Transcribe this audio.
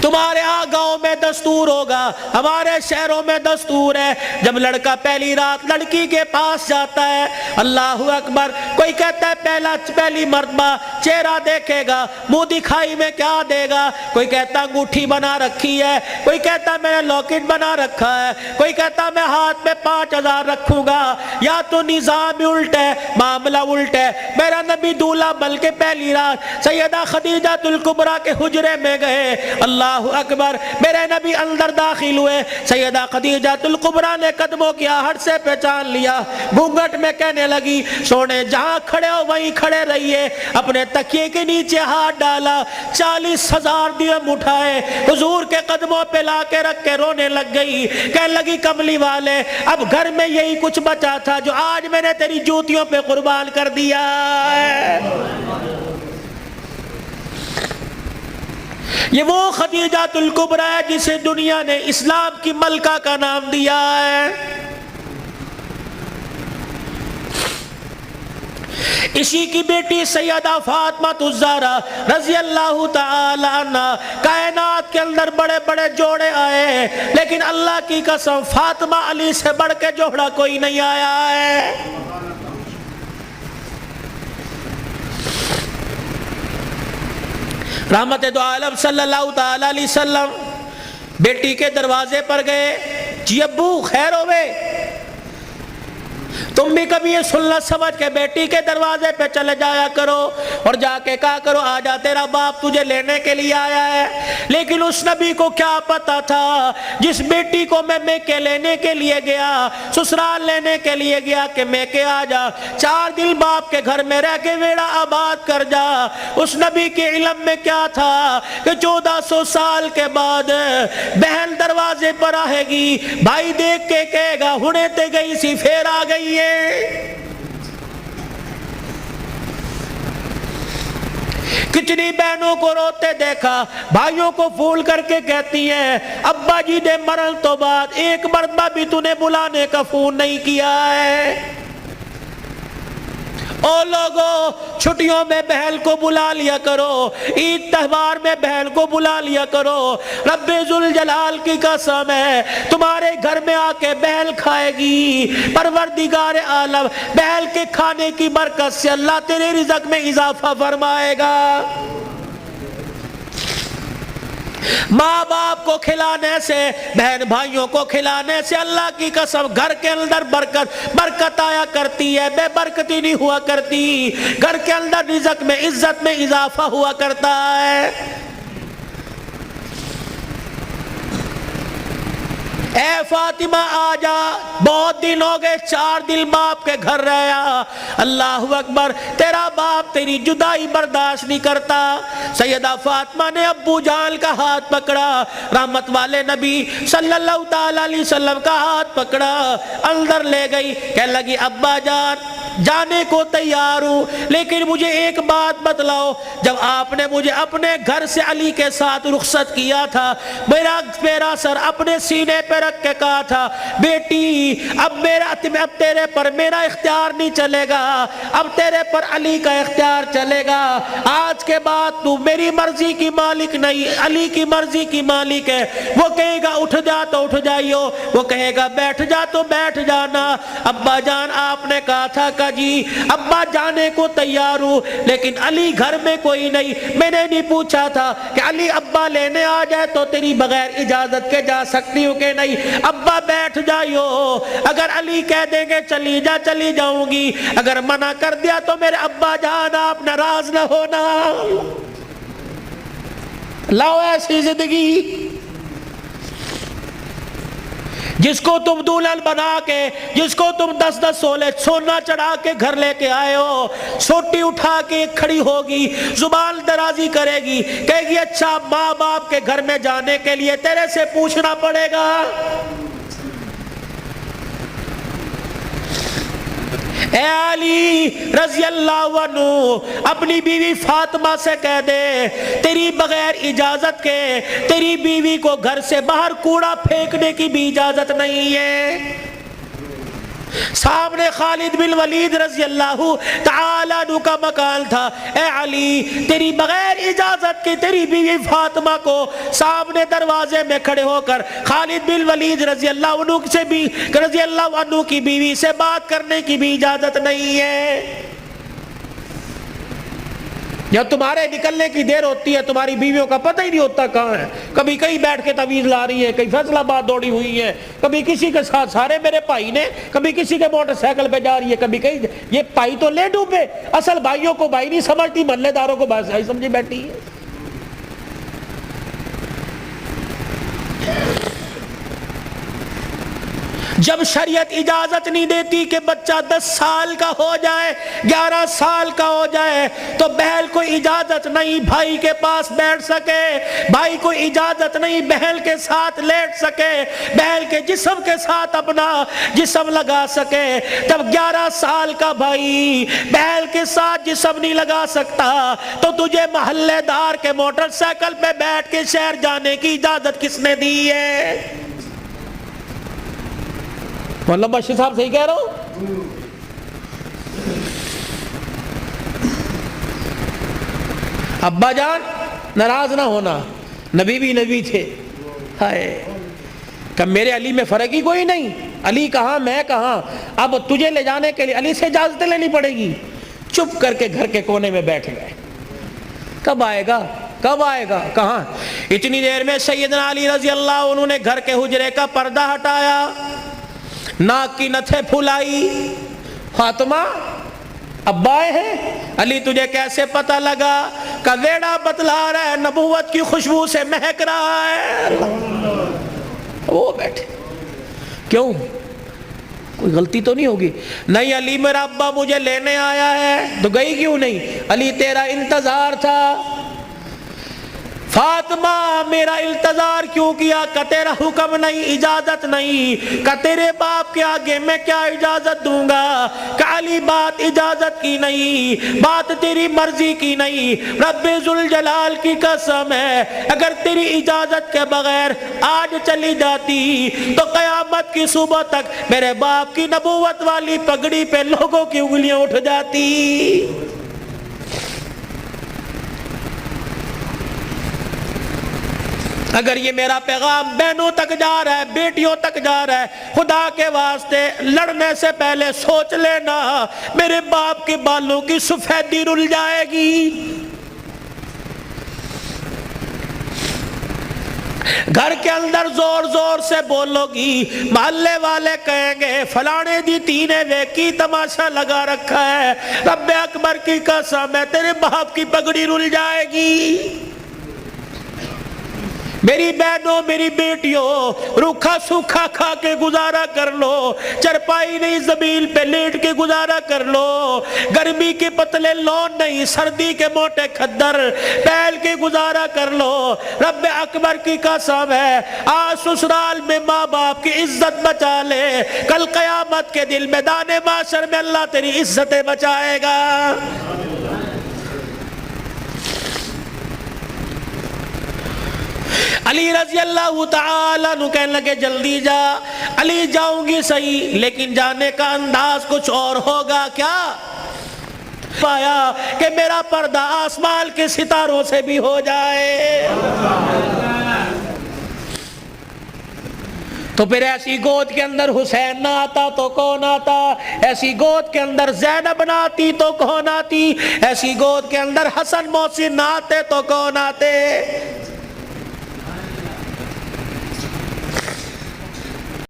تمہارے ہاں گاؤں میں دستور ہوگا، ہمارے شہروں میں دستور ہے، جب لڑکا پہلی رات لڑکی کے پاس جاتا ہے، اللہ اکبر، کوئی کہتا ہے پہلی مرتبہ چہرہ دیکھے گا، منہ دکھائی میں کیا دے گا، کوئی کہتا انگوٹھی بنا رکھی ہے، کوئی کہتا میں نے لاکٹ بنا رکھا ہے، کوئی کہتا میں ہاتھ میں 5000 رکھوں گا۔ یا تو نظام الٹ ہے، معاملہ الٹ ہے۔ میرا نبی دولہا بلکہ پہلی رات سیدہ خدیجہ الکبریٰ کے حجرے میں گئے، اللہ اکبر، میرے نبی اندر داخل ہوئے، سیدہ خدیجہ الکبریٰ نے قدموں کی آہٹ سے پہچان لیا، گھونگھٹ میں کہنے لگی سونے جہاں کھڑے ہو وہیں کھڑے رہیے، اپنے تکیے کے نیچے ہاتھ ڈالا، 40,000 درہم اٹھائے، حضور کے قدموں پہ لا کے رکھ کے رونے لگ گئی، کہنے لگی کملی والے اب گھر میں یہی کچھ بچا تھا جو آج میں نے تیری جوتیوں پہ قربان کر دیا ہے۔ یہ وہ خدیجہ الکبریٰ ہے جسے دنیا نے اسلام کی ملکہ کا نام دیا ہے۔ اسی کی بیٹی سیدہ فاطمہ الزہرا رضی اللہ تعالی عنہ، کائنات کے اندر بڑے بڑے جوڑے آئے لیکن اللہ کی قسم فاطمہ علی سے بڑھ کے جوڑا کوئی نہیں آیا ہے۔ رحمت دو عالم صلی اللہ تعالی علیہ وسلم بیٹی کے دروازے پر گئے، جی ابو خیر ہوئے، تم بھی کبھی یہ سننا سمجھ کے بیٹی کے دروازے پہ چلے جایا کرو اور جا کے کہا کرو آجا تیرا باپ تجھے لینے کے لیے آیا ہے۔ لیکن اس نبی کو کیا پتا تھا جس بیٹی کو میں میکے لینے کے لیے گیا، سسرال لینے کے لیے گیا کہ میکے آجا، 4 دن باپ کے گھر میں رہ کے ویڑا آباد کر جا، اس نبی کے علم میں کیا تھا کہ 1400 سال کے بعد بہن دروازے پر آئے گی، بھائی دیکھ کے کہے گا ہنے تے گئی سی پھر آ گئی ہے۔ کتنی بہنوں کو روتے دیکھا، بھائیوں کو پھول کر کے کہتی ہیں ابا جی دے مرن تو بعد ایک مرتبہ بھی تو نے بلانے کا فون نہیں کیا ہے۔ او لوگو چھٹیوں میں بہن کو بلا لیا کرو، عید تہوار میں بہن کو بلا لیا کرو، رب ذوالجلال کی قسم ہے تمہارے گھر میں آ کے بہن کھائے گی، پروردگار عالم بہن کے کھانے کی برکت سے اللہ تیرے رزق میں اضافہ فرمائے گا۔ ماں باپ کو کھلانے سے، بہن بھائیوں کو کھلانے سے اللہ کی قسم گھر کے اندر برکت آیا کرتی ہے، بے برکتی نہیں ہوا کرتی، گھر کے اندر رزق میں عزت میں اضافہ ہوا کرتا ہے۔ اے فاطمہ آجا، بہت دن ہو گئے، 4 دن باپ کے گھر رہا، اللہ اکبر، تیرا باپ تیری جدائی برداشت نہیں کرتا۔ سیدہ فاطمہ نے ابو جان کا ہاتھ پکڑا، رحمت والے نبی صلی اللہ تعالی علیہ وسلم کا ہاتھ پکڑا، اندر لے گئی، کہنے لگی ابا جان جانے کو تیار ہوں لیکن مجھے ایک بات بتلاؤ، جب آپ نے مجھے اپنے گھر سے علی کے ساتھ رخصت کیا تھا، میرا سر اپنے سینے پہ رکھ کے کہا تھا بیٹی اب تیرے پر میرا اختیار نہیں چلے گا، اب تیرے پر علی کا اختیار چلے گا، آج کے بعد تو میری مرضی کی مالک نہیں، علی کی مرضی کی مالک ہے، وہ کہے گا اٹھ جا تو اٹھ جائیو، وہ کہے گا بیٹھ جا تو بیٹھ جانا۔ ابا جان آپ نے کہا تھا کہ جی ابا جانے کو تیار ہوں لیکن علی گھر میں کوئی نہیں، میں نے نہیں پوچھا تھا کہ علی ابا لینے آ جائے تو تیری بغیر اجازت کے جا سکتی ہوں کہ نہیں، ابا بیٹھ جائیو، اگر علی کہہ دیں گے چلی جا چلی جاؤں گی، اگر منع کر دیا تو میرے ابا جان آپ ناراض نہ ہونا۔ لاؤ ایسی زندگی جس کو تم دلہن بنا کے، جس کو تم 10-10 سونا چڑھا کے گھر لے کے آئے ہو، سوٹی اٹھا کے کھڑی ہوگی، زبان درازی کرے گی، کہے گی اچھا ماں باپ کے گھر میں جانے کے لیے تیرے سے پوچھنا پڑے گا۔ اے علی رضی اللہ عنہ اپنی بیوی فاطمہ سے کہہ دے تیری بغیر اجازت کے تیری بیوی کو گھر سے باہر کوڑا پھینکنے کی بھی اجازت نہیں ہے۔ سامنے خالد بن ولید رضی اللہ تعالیٰ عنہ کا مکان تھا. اے علی تیری بغیر اجازت کی تیری بیوی فاطمہ کو سامنے دروازے میں کھڑے ہو کر خالد بن ولید رضی اللہ عنہ کی بیوی سے بات کرنے کی بھی اجازت نہیں ہے. جب تمہارے نکلنے کی دیر ہوتی ہے تمہاری بیویوں کا پتہ ہی نہیں ہوتا کہاں ہے. کبھی کہیں بیٹھ کے تعویذ لا رہی ہے, کہیں فیصل آباد دوڑی ہوئی ہے, کبھی کسی کے ساتھ سارے میرے بھائی نے, کبھی کسی کے موٹر سائیکل پہ جا رہی ہے, کبھی کہیں. یہ بھائی تو لے ڈوبے, اصل بھائیوں کو بھائی نہیں سمجھتی, محلے داروں کو بھائی سمجھی بیٹھی ہے. جب شریعت اجازت نہیں دیتی کہ بچہ 10 سال کا ہو جائے, 11 سال کا ہو جائے, تو بہن کو اجازت نہیں بھائی کے پاس بیٹھ سکے, بھائی کو اجازت نہیں بہن کے ساتھ لیٹ سکے, بہن کے جسم کے ساتھ اپنا جسم لگا سکے. جب 11 سال کا بھائی بہن کے ساتھ جسم نہیں لگا سکتا تو تجھے محلے دار کے موٹر سائیکل پہ بیٹھ کے شہر جانے کی اجازت کس نے دی ہے؟ مولانا بشیر صاحب صحیح کہہ رہا ہوں؟ ابا جان ناراض نہ ہونا, نبی بھی نبی تھے. ہائے کہ میرے علی میں فرق ہی کوئی نہیں, علی کہاں میں کہاں, اب تجھے لے جانے کے لیے علی سے اجازت لینی پڑے گی. چپ کر کے گھر کے کونے میں بیٹھ گئے. کب آئے گا کب آئے گا کہاں. اتنی دیر میں سیدنا علی رضی اللہ عنہ نے گھر کے حجرے کا پردہ ہٹایا, ناک کی نتھے پھلائی. فاطمہ ابا آئے ہیں. علی تجھے کیسے پتہ لگا؟ کہ ویڑا بتلا رہا ہے, نبوت کی خوشبو سے مہک رہا ہے. وہ بیٹھے. کیوں, کوئی غلطی تو نہیں ہوگی؟ نہیں علی میرا ابا مجھے لینے آیا ہے. تو گئی کیوں نہیں؟ علی تیرا انتظار تھا. فاطمہ میرا انتظار کیوں کیا؟ کہ تیرا حکم نہیں, اجازت نہیں. کہ تیرے باپ کے آگے میں کیا اجازت دوں گا؟ کہ علی بات اجازت کی نہیں, بات تیری مرضی کی نہیں. رب ذوالجلال کی قسم ہے اگر تیری اجازت کے بغیر آج چلی جاتی تو قیامت کی صبح تک میرے باپ کی نبوت والی پگڑی پہ لوگوں کی انگلیاں اٹھ جاتی. اگر یہ میرا پیغام بہنوں تک جا رہا ہے, بیٹیوں تک جا رہا ہے, خدا کے واسطے لڑنے سے پہلے سوچ لینا میرے باپ کے بالوں کی سفیدی رل جائے گی. گھر کے اندر زور زور سے بولو گی, محلے والے کہیں گے فلانے دی تینے ویکی تماشا لگا رکھا ہے. رب اکبر کی قسم ہے تیرے باپ کی پگڑی رل جائے گی. میری بہنوں میری بیٹیوں روکھا سوکھا کھا کے گزارا کر لو, چرپائی نہیں زمین پہ لیٹ کے گزارا کر لو, گرمی کے پتلے لون نہیں سردی کے موٹے کھدر پہل کے گزارا کر لو. رب اکبر کی قسم ہے آج سسرال میں ماں باپ کی عزت بچا لے, کل قیامت کے دل میدان محشر میں اللہ تیری عزتیں بچائے گا. علی رضی اللہ تعالیٰ عنہ کہنے لگے جلدی جا. علی جاؤں گی صحیح لیکن جانے کا انداز کچھ اور ہوگا. کیا پایا کہ میرا پردہ آسمان کے ستاروں سے بھی ہو جائے. تو پھر ایسی گود کے اندر حسین نہ آتا تو کون آتا, ایسی گود کے اندر زینب نہ آتی تو کون آتی, ایسی گود کے اندر حسن محسن نہ آتے تو کون آتے.